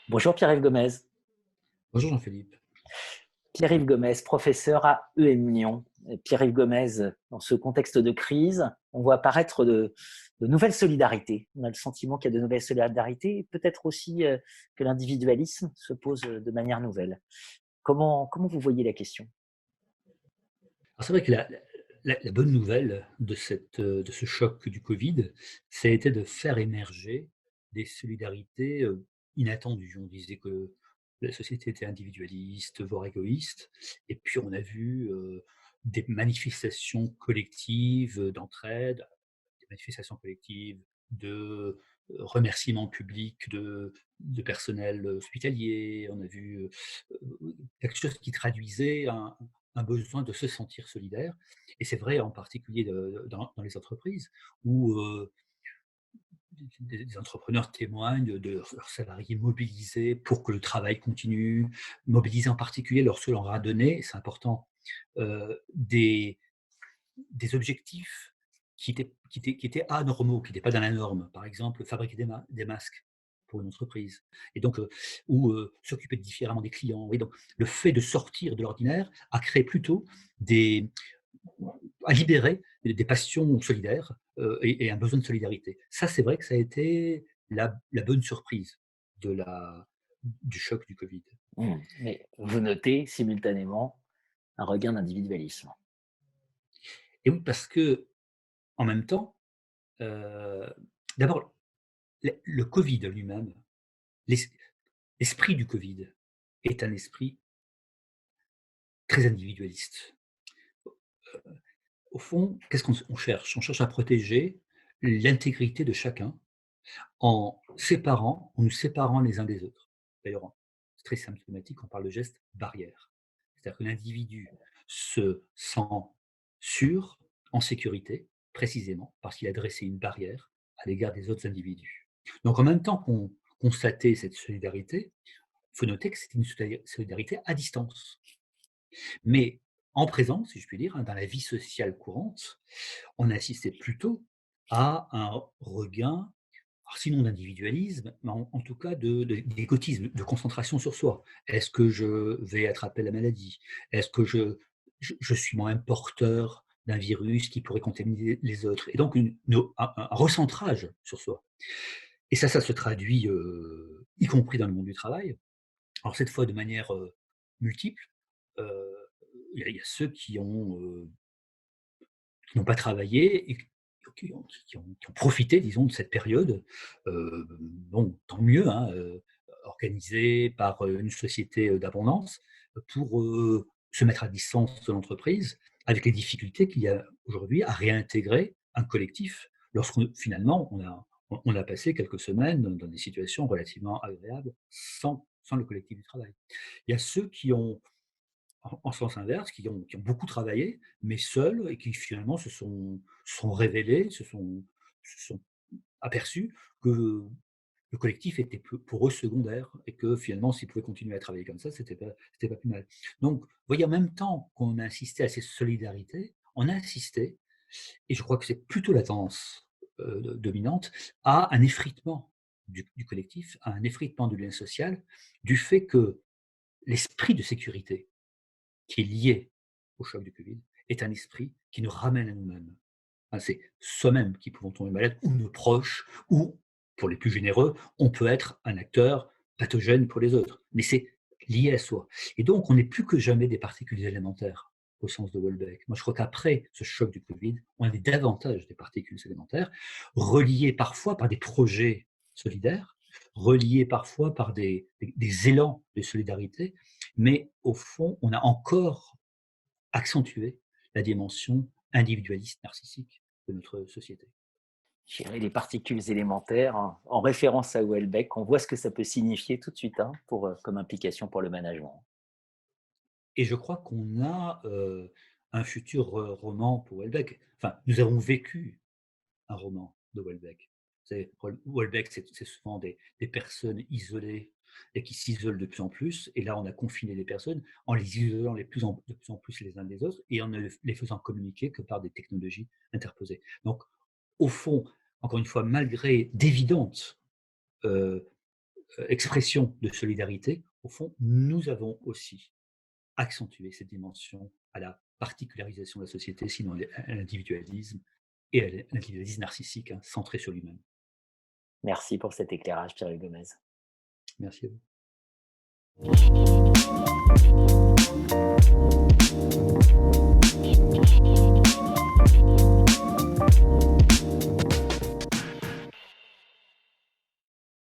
Bonjour Pierre-Yves Gomez. Bonjour Jean-Philippe. Pierre-Yves Gomez, professeur à EM Lyon. Pierre-Yves Gomez, dans ce contexte de crise, on voit apparaître de nouvelles solidarités. On a le sentiment qu'il y a de nouvelles solidarités et peut-être aussi que l'individualisme se pose de manière nouvelle. Comment vous voyez la question? Alors c'est vrai que la bonne nouvelle de ce choc du Covid, ça a été de faire émerger des solidarités, inattendues. On disait que la société était individualiste, voire égoïste, et puis on a vu, des manifestations collectives, d'entraide, des manifestations collectives de, remerciements publics de personnel hospitalier. On a vu, quelque chose qui traduisait un besoin de se sentir solidaire, et c'est vrai en particulier dans les entreprises où, des entrepreneurs témoignent de leurs salariés mobilisés pour que le travail continue, mobilisés en particulier lorsque l'on leur a donné, c'est important, des objectifs qui étaient anormaux, qui n'étaient pas dans la norme. Par exemple, fabriquer des masques pour une entreprise, et donc ou s'occuper différemment des clients. Et donc le fait de sortir de l'ordinaire a créé plutôt des a libéré des passions solidaires, et un besoin de solidarité. Ça, c'est vrai que ça a été la bonne surprise de la du choc du Covid. Mais vous notez simultanément un regain d'individualisme. Et oui, parce que en même temps, heu, d'abord, le Covid lui-même, l'es l'esprit du Covid est un esprit très individualiste. Au fond, qu'est-ce qu'on cherche? On cherche à protéger l'intégrité de chacun en nous séparant les uns des autres. D'ailleurs, c'est très symptomatique, on parle de geste barrière. C'est-à-dire que l'individu se sent sûr, en sécurité, précisément parce qu'il a dressé une barrière à l'égard des autres individus. Donc en même temps qu'on constatait cette solidarité, il faut noter que c'est une solidarité à distance. Mais en présence, si je puis dire, dans la vie sociale courante, on assistait plutôt à un regain, alors sinon d'individualisme, mais en tout cas d'égotisme, de concentration sur soi. Est-ce que je vais attraper la maladie? Est-ce que je suis moi-même porteur d'un virus qui pourrait contaminer les autres? Et donc un recentrage sur soi. Et ça se traduit, y compris dans le monde du travail. Alors cette fois de manière, multiple. Heu, il y a ceux qui n'ont pas travaillé et qui ont profité, disons, de cette période. Bon, tant mieux, hein, organisée par, une société, d'abondance, pour, se mettre à distance de l'entreprise, avec les difficultés qu'il y a aujourd'hui à réintégrer un collectif lorsqu'on finalement on a passé quelques semaines dans des situations relativement agréables sans le collectif du travail. Il y a ceux qui ont en sens inverse, qui ont beaucoup travaillé, mais seuls, et qui finalement se sont révélés, se sont aperçus que le collectif était pour eux secondaire, et que finalement s'ils pouvaient continuer à travailler comme ça, c'était pas plus mal. Donc, vous voyez, en même temps qu'on a assisté à ces solidarités, on a assisté, et je crois que c'est plutôt la tendance, dominante, à un effritement du collectif, à un effritement du lien social, du fait que l'esprit de sécurité qui est lié au choc du Covid, est un esprit qui nous ramène à nous-mêmes. Enfin, c'est soi-même qui pouvons tomber malade, ou nos proches, ou, pour les plus généreux, on peut être un acteur pathogène pour les autres. Mais c'est lié à soi. Et donc, on n'est plus que jamais des particules élémentaires, au sens de Houellebecq. Moi, je crois qu'après ce choc du Covid, on est davantage des particules élémentaires, reliées parfois par des projets solidaires, reliées parfois par des élans de solidarité, mais au fond, on a encore accentué la dimension individualiste, narcissique de notre société. Je dirais les particules élémentaires, hein, en référence à Houellebecq, on voit ce que ça peut signifier tout de suite, hein, comme implication pour le management. Et je crois qu'on a, un futur, roman pour Houellebecq. Enfin, nous avons vécu un roman de Houellebecq. C'est Houellebecq, c'est souvent des personnes isolées, et qui s'isolent de plus en plus. Et là, on a confiné les personnes en les isolant de plus en plus les uns des autres et en ne les faisant communiquer que par des technologies interposées. Donc, au fond, encore une fois, malgré d'évidentes euh, expressions de solidarité, au fond, nous avons aussi accentué cette dimension à la particularisation de la société, sinon à l'individualisme et à l'individualisme narcissique, hein, centré sur lui-même. Merci pour cet éclairage, Pierre Gomez. Merci à vous.